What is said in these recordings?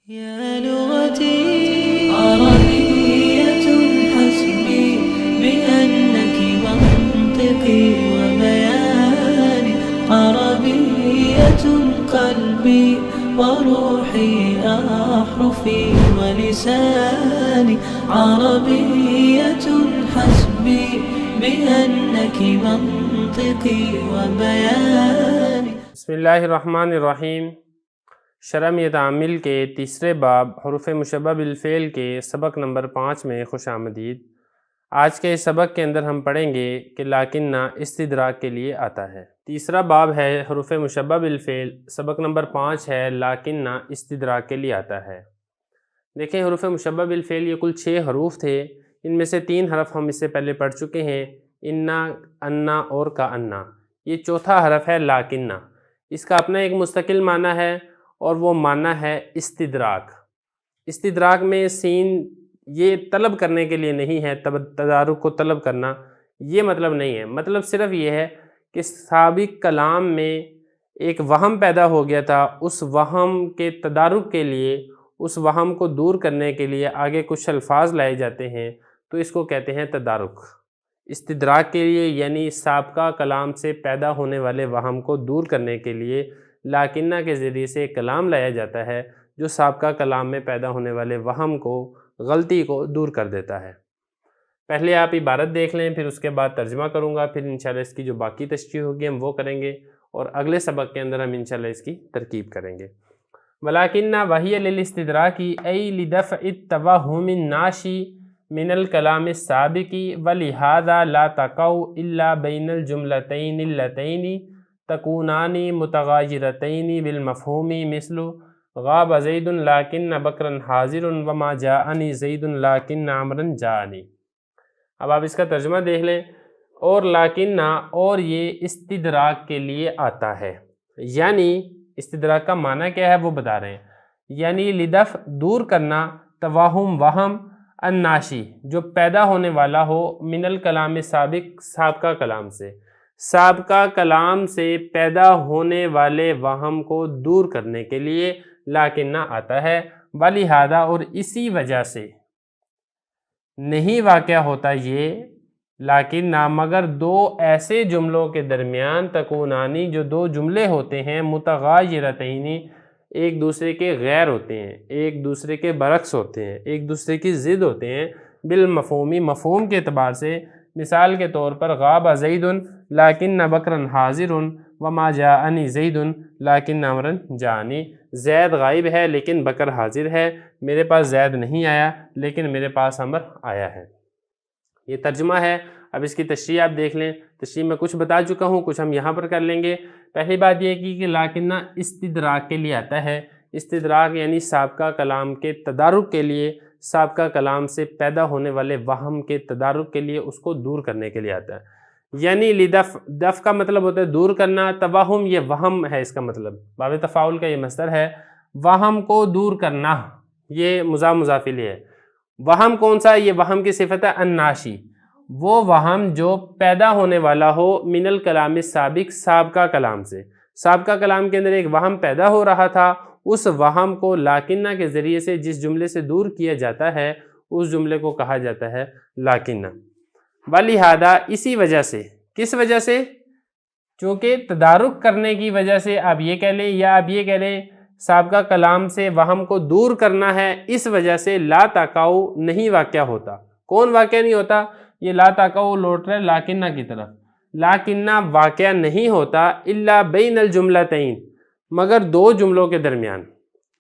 يا لغتي عربية حسبي بأنك منطقي وبياني عربية قلبي وروحي أحرفي ولساني عربية حسبي بأنك منطقي وبياني. بسم اللہ الرحمن الرحیم. شرح تعامل کے تیسرے باب حروف مشبہ بالفعل کے سبق نمبر 5 میں خوش آمدید. آج کے اس سبق کے اندر ہم پڑھیں گے کہ لاکنہ استدراک کے لیے آتا ہے. تیسرا باب ہے حروف مشبہ بالفعل، سبق نمبر 5 ہے لاکنہ استدراک کے لیے آتا ہے. دیکھیں حروف مشبہ بالفعل یہ کل 6 حروف تھے. ان میں سے 3 حرف ہم اس سے پہلے پڑھ چکے ہیں، انا، انا اور کا انا. یہ چوتھا حرف ہے لاکنہ. اس کا اپنا ایک مستقل معنی ہے اور وہ معنی ہے استدراک. استدراک میں سین یہ طلب کرنے کے لیے نہیں ہے، تدارک کو طلب کرنا یہ مطلب نہیں ہے. مطلب صرف یہ ہے کہ سابق کلام میں ایک وہم پیدا ہو گیا تھا، اس وہم کے تدارک کے لیے، اس وہم کو دور کرنے کے لیے آگے کچھ الفاظ لائے جاتے ہیں، تو اس کو کہتے ہیں تدارک. استدراک کے لیے یعنی سابقہ کلام سے پیدا ہونے والے وہم کو دور کرنے کے لیے لاکنہ کے ذریعے سے ایک کلام لایا جاتا ہے جو سابقہ کلام میں پیدا ہونے والے وہم کو، غلطی کو دور کر دیتا ہے. پہلے آپ عبارت دیکھ لیں، پھر اس کے بعد ترجمہ کروں گا، پھر انشاءاللہ اس کی جو باقی تشریح ہوگی ہم وہ کریں گے، اور اگلے سبق کے اندر ہم انشاءاللہ اس کی ترکیب کریں گے. وَلَٰكِنَّ وَهِيَ لِلِاسْتِدْرَاكِ أَيْ لِدَفْعِ التَّوَهُّمِ النَّاشِئِ من الكلام السابق ولهذا لا تقع إلا بين الجملتين اللتين تكونان متغايرتين بالمفهوم مثل غاب زيد لكن بكرا حاضر وما جاءني زيد لكن عمرا جاءني. اب آپ اس کا ترجمہ دیکھ لیں. اور لاکنہ اور یہ استدراک کے لیے آتا ہے، یعنی استدراک کا معنی کیا ہے وہ بتا رہے ہیں. یعنی لدفع دور کرنا، توہم وہم، الناشی جو پیدا ہونے والا ہو، من الکلام سابق سابقہ کلام سے، سابقہ کلام سے پیدا ہونے والے وہم کو دور کرنے کے لیے لاکنہ آتا ہے. ولہذا اور اسی وجہ سے نہیں واقع ہوتا یہ لاکنہ مگر 2 ایسے جملوں کے درمیان تکونانی جو 2 جملے ہوتے ہیں، متغایرتینی ایک دوسرے کے غیر ہوتے ہیں، ایک دوسرے کے برعکس ہوتے ہیں، ایک دوسرے کی ضد ہوتے ہیں، بالمفہومی مفہوم کے اعتبار سے. مثال کے طور پر غاب زید لیکن بکرا حاضر وما جاءنی زید لیکن عمرا جاءنی. زید غائب ہے لیکن بکر حاضر ہے، میرے پاس زید نہیں آیا لیکن میرے پاس عمر آیا ہے. یہ ترجمہ ہے. اب اس کی تشریح آپ دیکھ لیں. تشریح میں کچھ بتا چکا ہوں، کچھ ہم یہاں پر کر لیں گے. پہلی بات یہ کہ لاکنہ استدراک کے لیے آتا ہے. استدراک یعنی سابقہ کلام کے تدارک کے لیے، سابقہ کلام سے پیدا ہونے والے وہم کے تدارک کے لیے، اس کو دور کرنے کے لیے آتا ہے. یعنی دفع کا مطلب ہوتا ہے دور کرنا، توہم یہ وہم ہے، اس کا مطلب باب تفاعل کا یہ مصدر ہے. وہم کو دور کرنا یہ مضاف مضاف الیہ ہے. وہم کون سا؟ یہ وہم کی صفت ہے الناشی، وہ وہم جو پیدا ہونے والا ہو من الکلام السابق سابقہ کلام سے. سابقہ کلام کے اندر ایک وہم پیدا ہو رہا تھا، اس وہم کو لاکنہ کے ذریعے سے جس جملے سے دور کیا جاتا ہے اس جملے کو کہا جاتا ہے لاکنہ. ولہذا اسی وجہ سے، کس وجہ سے؟ چونکہ تدارک کرنے کی وجہ سے آپ یہ کہہ لیں، یا آپ یہ کہہ لیں سابقہ کلام سے وہم کو دور کرنا ہے، اس وجہ سے لا تقع نہیں واقع ہوتا. کون واقع نہیں ہوتا؟ یہ لا تقع لوٹ رہے لاکنہ کی طرف. لاکنہ واقع نہیں ہوتا الا بین الجملتین مگر 2 جملوں کے درمیان.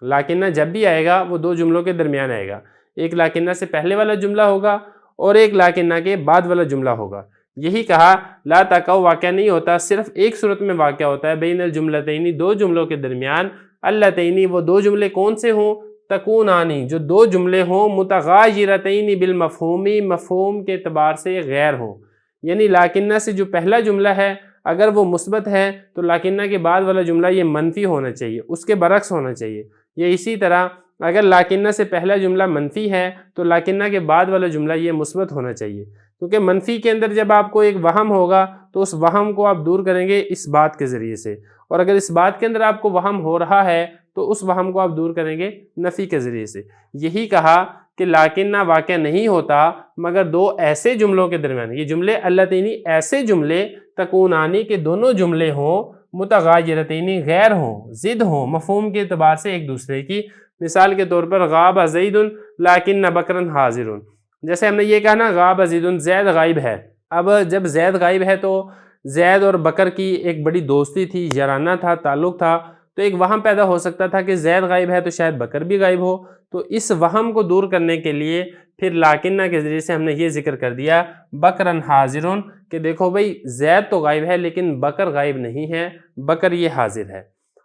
لاکنہ جب بھی آئے گا وہ 2 جملوں کے درمیان آئے گا. ایک لاکنہ سے پہلے والا جملہ ہوگا اور ایک لاکنہ کے بعد والا جملہ ہوگا. یہی کہا لا تقع واقع نہیں ہوتا، صرف ایک صورت میں واقع ہوتا ہے، بین الجملتین 2 جملوں کے درمیان. اللتین وہ 2 جملے کون سے ہوں؟ تکونانی جو 2 جملے ہوں، متغایرتین بالمفہومی مفہوم کے اعتبار سے غیر ہوں. یعنی لاکنہ سے جو پہلا جملہ ہے اگر وہ مثبت ہے تو لاکنہ کے بعد والا جملہ یہ منفی ہونا چاہیے، اس کے برعکس ہونا چاہیے. یہ اسی طرح اگر لاکنہ سے پہلا جملہ منفی ہے تو لاکنہ کے بعد والا جملہ یہ مثبت ہونا چاہیے. کیونکہ منفی کے اندر جب آپ کو ایک وہم ہوگا تو اس وہم کو آپ دور کریں گے اس بات کے ذریعے سے، اور اگر اس بات کے اندر آپ کو وہم ہو رہا ہے تو اس وہم کو آپ دور کریں گے نفی کے ذریعے سے۔ یہی کہا کہ لاکنہ واقع نہیں ہوتا مگر دو ایسے جملوں کے درمیان، یہ جملے اللتینی ایسے جملے تکونانی کے دونوں جملے ہوں، متغایرتینی غیر ہوں، ضد ہوں مفہوم کے اعتبار سے ایک دوسرے کی۔ مثال کے طور پر غاب زید لاکن بکرن حاضر، جیسے ہم نے یہ کہا نا غاب زید، زید غائب ہے۔ اب جب زید غائب ہے تو زید اور بکر کی ایک بڑی دوستی تھی، یارانہ تھا، تعلق تھا، تو ایک وہم پیدا ہو سکتا تھا کہ زید غائب ہے تو شاید بکر بھی غائب ہو۔ تو اس وہم کو دور کرنے کے لیے پھر لاکنہ کے ذریعے سے ہم نے یہ ذکر کر دیا بکرن حاضرن، کہ دیکھو بھئی زید تو غائب ہے لیکن بکر غائب نہیں ہے، بکر یہ حاضر ہے۔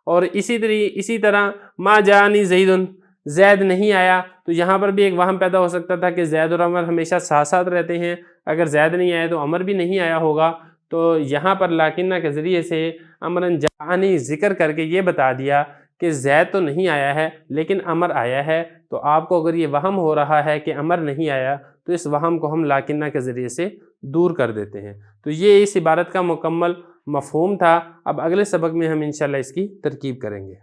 اور اسی طرح ما جانی زیدن، زید نہیں آیا، تو یہاں پر بھی ایک وہم پیدا ہو سکتا تھا کہ زید اور عمر ہمیشہ ساتھ ساتھ رہتے ہیں، اگر زید نہیں آیا تو عمر بھی نہیں آیا ہوگا۔ تو یہاں پر لاکنہ کے ذریعے سے امرن جانی ذکر کر کے یہ بتا دیا کہ زید تو نہیں آیا ہے لیکن عمر آیا ہے۔ تو آپ کو اگر یہ وہم ہو رہا ہے کہ عمر نہیں آیا تو اس وہم کو ہم لاکنہ کے ذریعے سے دور کر دیتے ہیں۔ تو یہ اس عبارت کا مکمل مفہوم تھا۔ اب اگلے سبق میں ہم انشاءاللہ اس کی ترکیب کریں گے۔